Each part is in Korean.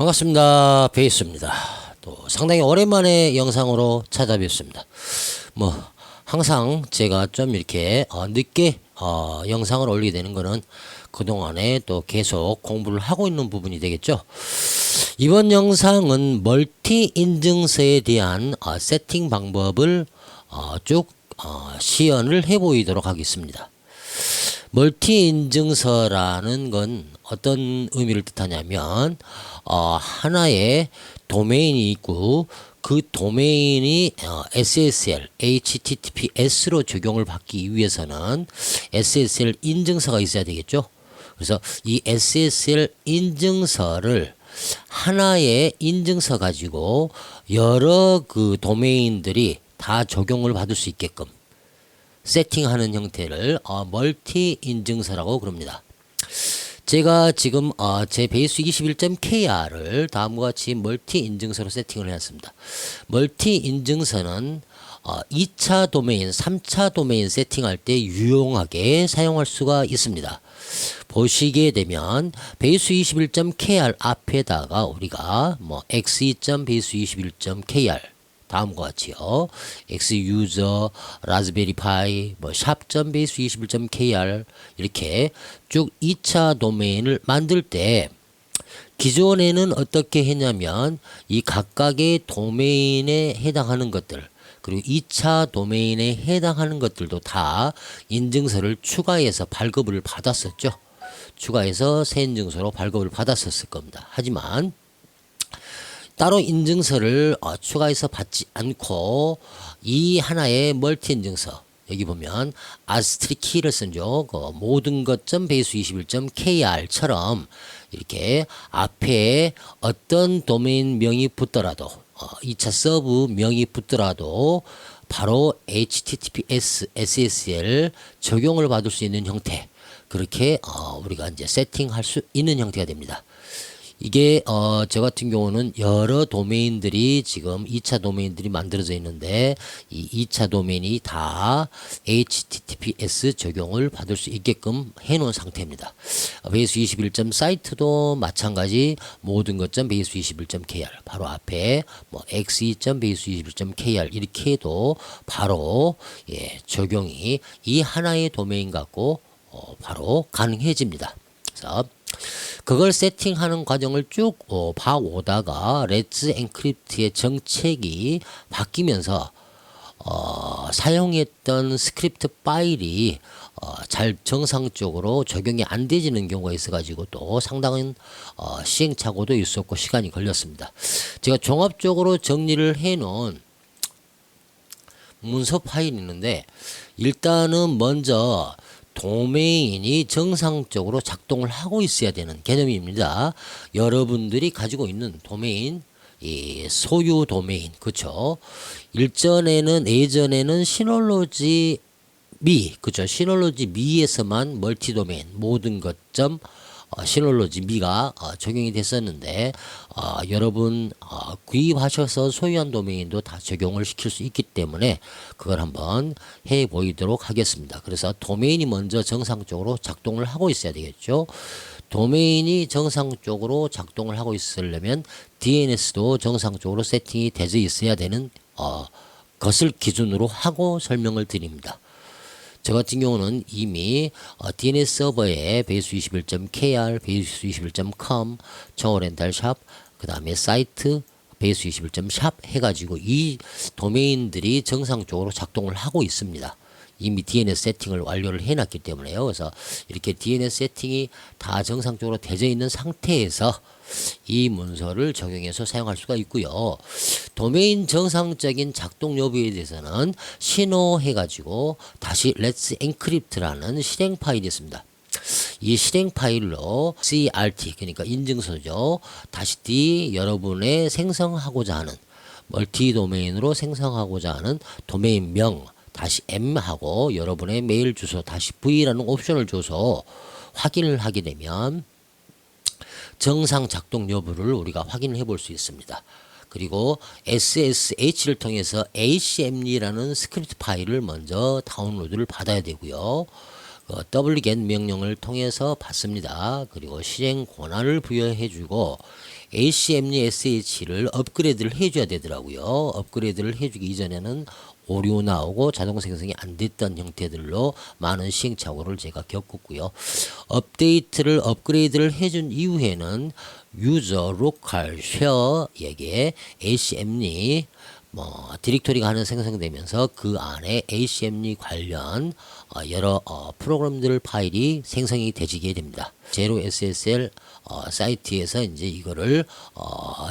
반갑습니다. 베이스입니다. 또 상당히 오랜만에 영상으로 찾아뵙습니다. 뭐 항상 제가 좀 이렇게 늦게 영상을 올리게 되는 거는 그동안에 또 계속 공부를 하고 있는 부분이 되겠죠. 이번 영상은 멀티 인증서에 대한 세팅 방법을 쭉 시연을 해 보이도록 하겠습니다. 멀티 인증서라는 건 어떤 의미를 뜻하냐면 하나의 도메인이 있고 그 도메인이 SSL, HTTPS로 적용을 받기 위해서는 SSL 인증서가 있어야 되겠죠. 그래서 이 SSL 인증서를 하나의 인증서 가지고 여러 그 도메인들이 다 적용을 받을 수 있게끔 세팅하는 형태를 멀티 인증서라고 그럽니다. 제가 지금 제 베이스 21.kr을 다음과 같이 멀티 인증서로 세팅을 해놨습니다. 멀티 인증서는 2차 도메인, 3차 도메인 세팅할 때 유용하게 사용할 수가 있습니다. 보시게 되면 베이스 21.kr 앞에다가 우리가 뭐 xe.base21.kr 다음과 같이요. xuser, 라즈베리 파이, 뭐 샵.base21.kr 이렇게 쭉 2차 도메인을 만들 때 기존에는 어떻게 했냐면 이 각각의 도메인에 해당하는 것들 그리고 2차 도메인에 해당하는 것들도 다 인증서를 추가해서 발급을 받았었죠. 추가해서 새 인증서로 발급을 받았었을 겁니다. 하지만 따로 인증서를 추가해서 받지 않고 이 하나의 멀티 인증서 여기 보면 아스트릭 키를 쓴죠. 그 모든 것.base21.kr처럼 이렇게 앞에 어떤 도메인 명이 붙더라도 2차 서브 명이 붙더라도 바로 HTTPS, SSL 적용을 받을 수 있는 형태 그렇게 우리가 이제 세팅할 수 있는 형태가 됩니다. 이게 저 같은 경우는 여러 도메인들이 지금 2차 도메인들이 만들어져 있는데 이 2차 도메인이 다 HTTPS 적용을 받을 수 있게끔 해 놓은 상태입니다. 베이스 21점 사이트도 마찬가지 모든 것점 베이스 21.kr 바로 앞에 뭐 xe.base21.kr 이렇게 해도 바로 적용이 이 하나의 도메인 갖고 바로 가능해집니다. 그래서 그걸 세팅하는 과정을 쭉 봐오다가 렛츠 엔크립트의 정책이 바뀌면서 사용했던 스크립트 파일이 잘 정상적으로 적용이 안 되지는 경우가 있어 가지고 또 상당한 시행착오도 있었고 시간이 걸렸습니다. 제가 종합적으로 정리를 해 놓은 문서 파일이 있는데 일단은 먼저 도메인이 정상적으로 작동을 하고 있어야 되는 개념입니다. 여러분들이 가지고 있는 도메인, 이 소유 도메인, 그쵸? 예전에는 시놀로지 미, 그쵸? 시놀로지 미에서만 멀티 도메인, 모든 것점 시놀로지 미가 적용이 됐었는데 여러분 구입하셔서 소유한 도메인도 다 적용을 시킬 수 있기 때문에 그걸 한번 해 보이도록 하겠습니다. 그래서 도메인이 먼저 정상적으로 작동을 하고 있어야 되겠죠. 도메인이 정상적으로 작동을 하고 있으려면 DNS도 정상적으로 세팅이 되어 있어야 되는 것을 기준으로 하고 설명을 드립니다. 저 같은 경우는 이미 DNS 서버에 베이스 21.kr, 베이스 21.com, 정오렌탈샵, 그 다음에 사이트, 베이스 21.샵 해가지고 이 도메인들이 정상적으로 작동을 하고 있습니다. 이미 DNS 세팅을 완료를 해놨기 때문에요. 그래서 이렇게 DNS 세팅이 다 정상적으로 되어 있는 상태에서 이 문서를 적용해서 사용할 수가 있고요. 도메인 정상적인 작동 여부에 대해서는 신호해 가지고 다시 Let's Encrypt라는 실행 파일이 있습니다. 이 실행 파일로 CRT 그러니까 인증서죠. 다시 여러분의 생성하고자 하는 멀티 도메인으로 생성하고자 하는 도메인 명 다시 M하고 여러분의 메일 주소 다시 V라는 옵션을 줘서 확인을 하게 되면 정상 작동 여부를 우리가 확인을 해 볼 수 있습니다. 그리고 SSH를 통해서 HME라는 스크립트 파일을 먼저 다운로드를 받아야 되고요. wget 명령을 통해서 받습니다. 그리고 실행 권한을 부여해 주고 ACM리 SH를 업그레이드를 해줘야 되더라고요. 업그레이드를 해주기 이전에는 오류 나오고 자동 생성이 안 됐던 형태들로 많은 시행착오를 제가 겪었고요. 업그레이드를 해준 이후에는 유저 로컬 쉐어에게 ACM리 디렉토리가 하나 생성되면서 그 안에 ACM리 관련 여러 프로그램들 파일이 생성이 되지게 됩니다. 제로 SSL 사이트에서 이제 이거를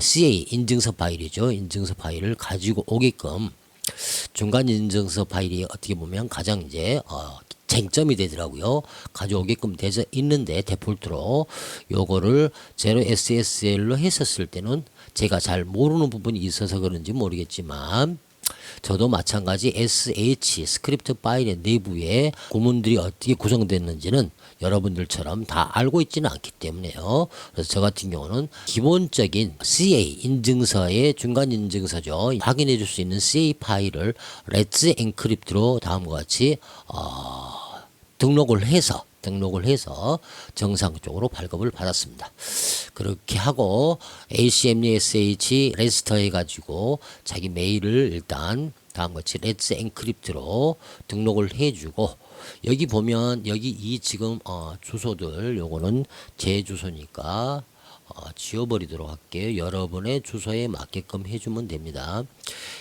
CA 인증서 파일이죠. 인증서 파일을 가지고 오게끔 중간 인증서 파일이 어떻게 보면 가장 이제 쟁점이 되더라고요. 가져오게끔 되어 있는데 데폴트로 요거를 제로 SSL로 했었을 때는 제가 잘 모르는 부분이 있어서 그런지 모르겠지만 저도 마찬가지 SH 스크립트 파일의 내부에 구문들이 어떻게 구성됐는지는 여러분들처럼 다 알고 있지는 않기 때문에요. 그래서 저 같은 경우는 기본적인 CA 인증서의 중간 인증서죠. 확인해 줄 수 있는 CA 파일을 Let's Encrypt로 다음과 같이 등록을 해서 정상적으로 발급을 받았습니다. 그렇게 하고 ACM리 SH 레지스터 해가지고 자기 메일을 일단 다음과 같이 Let's Encrypt로 등록을 해주고 여기 보면 여기 이 지금 주소들 요거는 제 주소니까 지워버리도록 할게요. 여러분의 주소에 맞게끔 해주면 됩니다.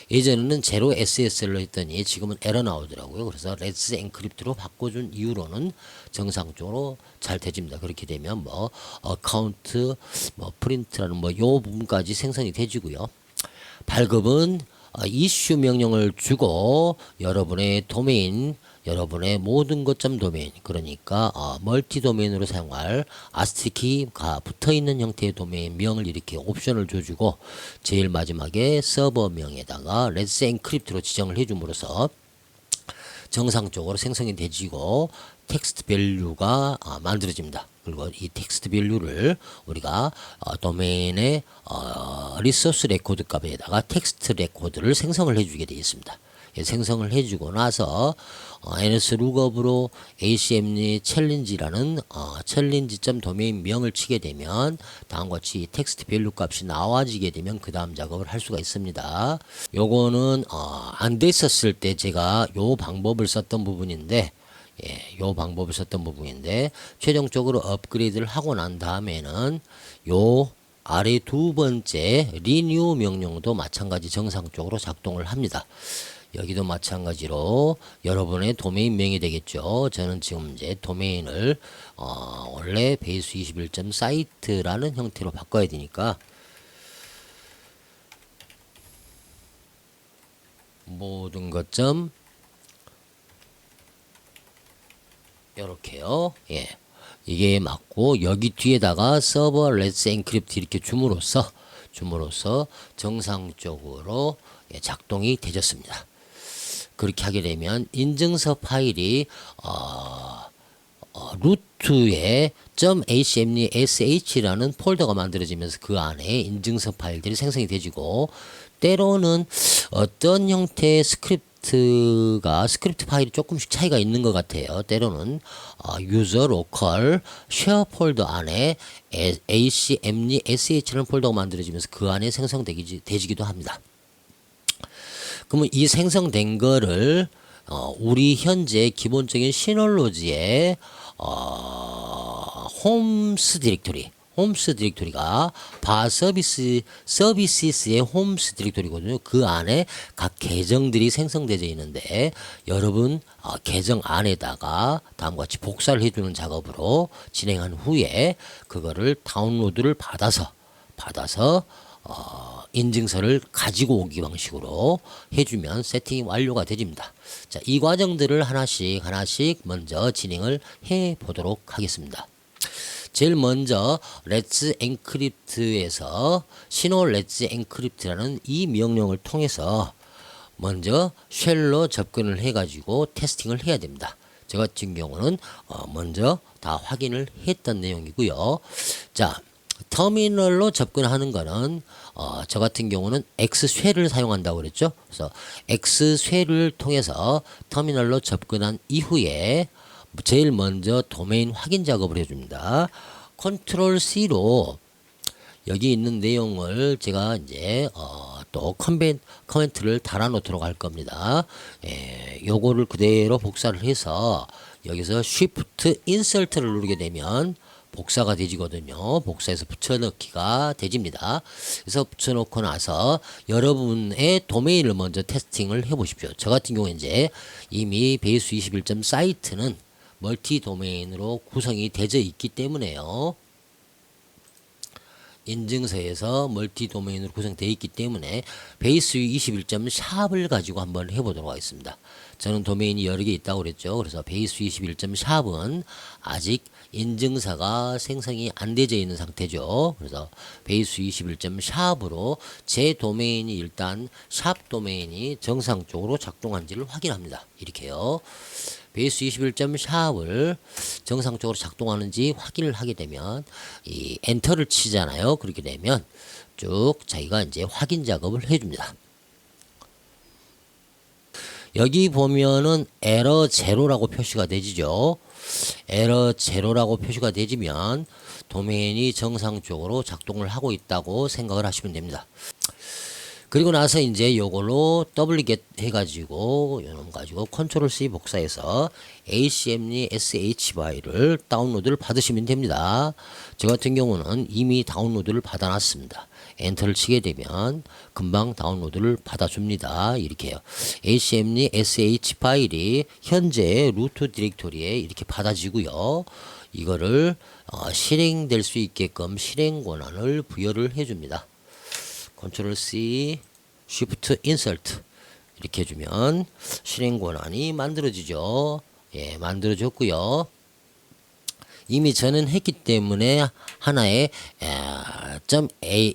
예전에는 제로 SSL로 했더니 지금은 에러 나오더라고요. 그래서 Let's Encrypt로 바꿔준 이후로는 정상적으로 잘 되집니다. 그렇게 되면 어카운트 프린트라는 요 부분까지 생성이 되지고요. 발급은 이슈 명령을 주고 여러분의 도메인 여러분의 모든 것점 도메인 그러니까 멀티 도메인으로 사용할 아스트키가 붙어있는 형태의 도메인 명을 이렇게 옵션을 줘주고 제일 마지막에 서버명에다가 Let's Encrypt로 지정을 해줌으로써 정상적으로 생성이 되지고 텍스트 밸류가 만들어집니다. 그리고 이 텍스트 밸류를 우리가 도메인의 리소스 레코드 값에다가 텍스트 레코드를 생성을 해주게 되어 있습니다. 생성을 해주고 나서 NS 룩업으로 ACM리 챌린지라는 챌린지.도메인 도메인 명을 치게 되면 다음과 같이 텍스트 밸류 값이 나와지게 되면 그 다음 작업을 할 수가 있습니다. 요거는 안 됐었을 때 제가 요 방법을 썼던 부분인데 요 방법을 썼던 부분인데 최종적으로 업그레이드를 하고 난 다음에는 요 아래 두 번째 리뉴 명령도 마찬가지 정상적으로 작동을 합니다. 여기도 마찬가지로 여러분의 도메인명이 되겠죠. 저는 지금 이제 도메인을 원래 베이스 21점 사이트라는 형태로 바꿔야 되니까 모든 것점 이렇게요. 이게 맞고 여기 뒤에다가 서버 Let's Encrypt 이렇게 줌으로써 정상적으로 작동이 되졌습니다. 그렇게 하게 되면 인증서 파일이 루트에 .acmli sh라는 폴더가 만들어지면서 그 안에 인증서 파일들이 생성이 되지고 때로는 어떤 형태의 스크립트 파일이 조금씩 차이가 있는 것 같아요. 때로는 유저 로컬 쉐어 폴더 안에 ACM리 SH라는 폴더가 만들어지면서 그 안에 생성되기도 합니다. 그러면 이 생성된 거를 우리 현재 기본적인 시놀로지의 홈스 디렉토리가 바 서비스의 홈스 디렉토리거든요. 그 안에 각 계정들이 생성되어 있는데 여러분 계정 안에다가 다음과 같이 복사를 해주는 작업으로 진행한 후에 그거를 다운로드를 받아서 인증서를 가지고 오기 방식으로 해주면 세팅이 완료가 되집니다. 자, 이 과정들을 하나씩 먼저 진행을 해 보도록 하겠습니다. 제일 먼저 Let's Encrypt에서 신호 Let's Encrypt라는 이 명령을 통해서 먼저 쉘로 접근을 해가지고 테스팅을 해야 됩니다. 저 같은 경우는 먼저 다 확인을 했던 내용이고요. 자, 터미널로 접근하는 거는 저 같은 경우는 X쇠를 사용한다고 그랬죠. 그래서 X쇠를 통해서 터미널로 접근한 이후에 제일 먼저 도메인 확인 작업을 해줍니다. 컨트롤 C로 여기 있는 내용을 제가 이제 또 커멘트를 달아 놓도록 할 겁니다. 요거를 그대로 복사를 해서 여기서 Shift Insert를 누르게 되면 복사가 되지거든요. 복사해서 붙여넣기가 되집니다. 그래서 붙여놓고 나서 여러분의 도메인을 먼저 테스팅을 해보십시오. 저 같은 경우에 이제 이미 베이스 21점 사이트는 멀티 도메인으로 구성이 되어 있기 때문에요. 인증서에서 멀티 도메인으로 구성되어 있기 때문에 베이스 21점 샵을 가지고 한번 해보도록 하겠습니다. 저는 도메인이 여러 개 있다고 그랬죠. 그래서 베이스 21점 샵은 아직 인증서가 생성이 안 되어 있는 상태죠. 그래서 베이스 21점 샵으로 제 도메인이 일단 샵 도메인이 정상적으로 작동한지를 확인합니다. 이렇게요. 베이스 21점 샵을 정상적으로 작동하는지 확인을 하게 되면 이 엔터를 치잖아요. 그렇게 되면 쭉 자기가 이제 확인 작업을 해줍니다. 여기 보면은 에러 제로라고 표시가 되지죠. 에러 제로라고 표시가 되지면 도메인이 정상적으로 작동을 하고 있다고 생각을 하시면 됩니다. 그리고 나서 이제 요걸로 더블리겟 해가지고 요놈 가지고 컨트롤 C 복사해서 ACMD SH 파일을 다운로드를 받으시면 됩니다. 저 같은 경우는 이미 다운로드를 받아놨습니다. 엔터를 치게 되면 금방 다운로드를 받아줍니다. 이렇게요. ACMD SH 파일이 현재 루트 디렉토리에 이렇게 받아지고요. 이거를 실행될 수 있게끔 실행 권한을 부여를 해줍니다. 컨트롤 C, Shift Insert 이렇게 해주면 실행 권한이 만들어지죠. 예, 만들어졌고요. 이미 저는 했기 때문에 하나의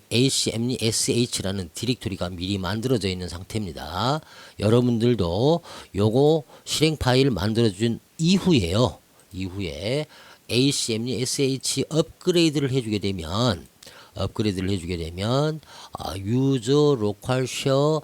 .acmdsh라는 디렉토리가 미리 만들어져 있는 상태입니다. 여러분들도 요거 실행 파일 만들어준 이후에요. 이후에 acmdsh 업그레이드를 해주게 되면 유저 로컬 쉐어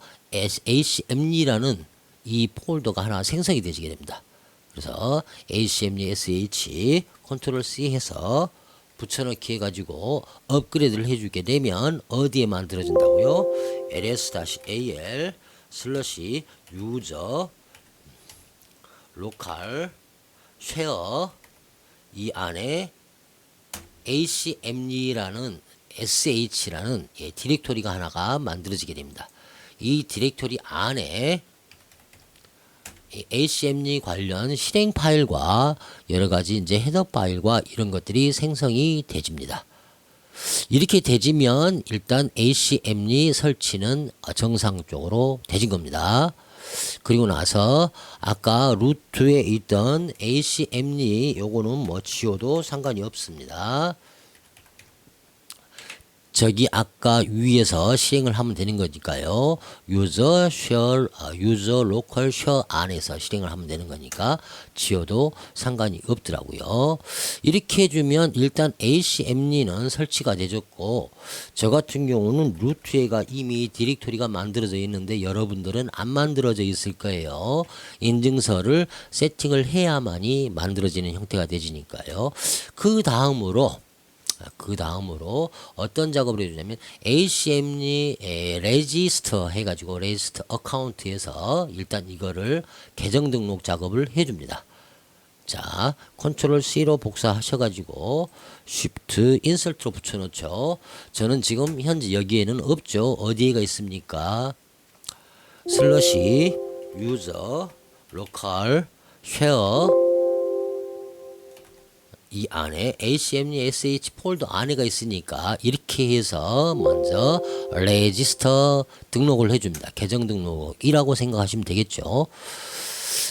acmd라는 이 폴더가 하나 생성이 되게 됩니다. 그래서 acmd sh 컨트롤 C 해서 붙여넣기 해가지고 업그레이드를 해주게 되면 어디에 만들어진다고요? ls-al 슬러시 유저 로컬 쉐어 이 안에 acmd라는 sh라는 디렉토리가 하나가 만들어지게 됩니다. 이 디렉토리 안에 acmd 관련 실행 파일과 여러 가지 이제 헤더 파일과 이런 것들이 생성이 되집니다. 이렇게 되지면 일단 acmd 설치는 정상적으로 되진 겁니다. 그리고 나서 아까 루트에 있던 acmd 요거는 뭐 지워도 상관이 없습니다. 저기 아까 위에서 실행을 하면 되는 거니까요. 유저 로컬 쉐어 안에서 실행을 하면 되는 거니까 지워도 상관이 없더라고요. 이렇게 해주면 일단 acmd는 설치가 되졌고 저 같은 경우는 루트에가 이미 디렉토리가 만들어져 있는데 여러분들은 안 만들어져 있을 거예요. 인증서를 세팅을 해야만이 만들어지는 형태가 되지니까요. 그 다음으로 어떤 작업을 해주냐면 acmd 레지스터 해가지고 레지스터 어카운트에서 일단 이거를 계정 등록 작업을 해줍니다. 자, 컨트롤 C로 복사하셔가지고 Shift 인설트로 붙여놓죠. 저는 지금 현재 여기에는 없죠. 어디에가 있습니까? 슬러시 유저 로컬 쉐어 이 안에 acmd sh 폴더 안에가 있으니까 이렇게 해서 먼저 레지스터 등록을 해줍니다. 계정 등록이라고 생각하시면 되겠죠.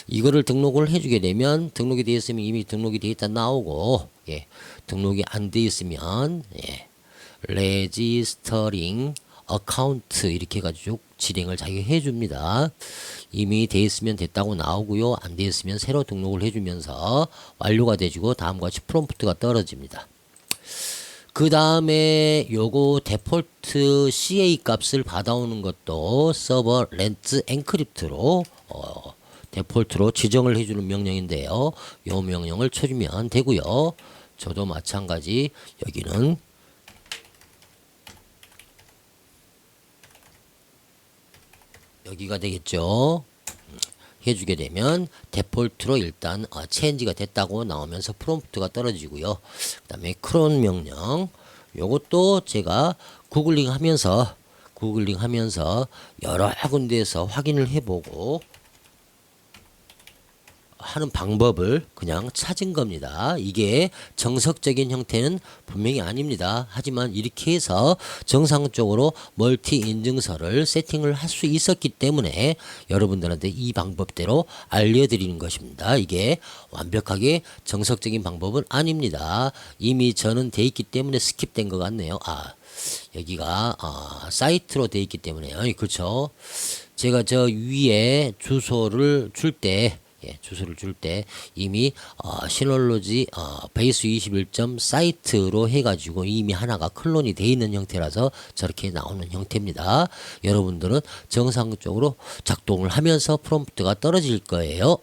이거를 등록을 해주게 되면 등록이 되어 있으면 이미 등록이 되어 있다 나오고 등록이 안 되어 있으면 레지스터링 어카운트 이렇게 해가지고 실행을 자기가 해줍니다. 이미 되어 있으면 됐다고 나오고요. 안 되어 있으면 새로 등록을 해주면서 완료가 되지고 다음과 같이 프롬프트가 떨어집니다. 그 다음에 요거 데폴트 CA 값을 받아오는 것도 서버 렌트 엔크립트로 데폴트로 지정을 해주는 명령인데요. 요 명령을 쳐주면 되고요. 저도 마찬가지 여기는 여기가 되겠죠. 해주게 되면 데폴트로 일단 체인지가 됐다고 나오면서 프롬프트가 떨어지고요. 그 다음에 크론 명령, 요것도 제가 구글링 하면서 여러 군데에서 확인을 해보고 하는 방법을 그냥 찾은 겁니다. 이게 정석적인 형태는 분명히 아닙니다. 하지만 이렇게 해서 정상적으로 멀티 인증서를 세팅을 할 수 있었기 때문에 여러분들한테 이 방법대로 알려드리는 것입니다. 이게 완벽하게 정석적인 방법은 아닙니다. 이미 저는 돼 있기 때문에 스킵된 것 같네요. 여기가 사이트로 돼 있기 때문에요. 그렇죠. 제가 저 위에 주소를 줄 때 이미 시놀로지 베이스 21점 사이트로 해가지고 이미 하나가 클론이 돼 있는 형태라서 저렇게 나오는 형태입니다. 여러분들은 정상적으로 작동을 하면서 프롬프트가 떨어질 거예요.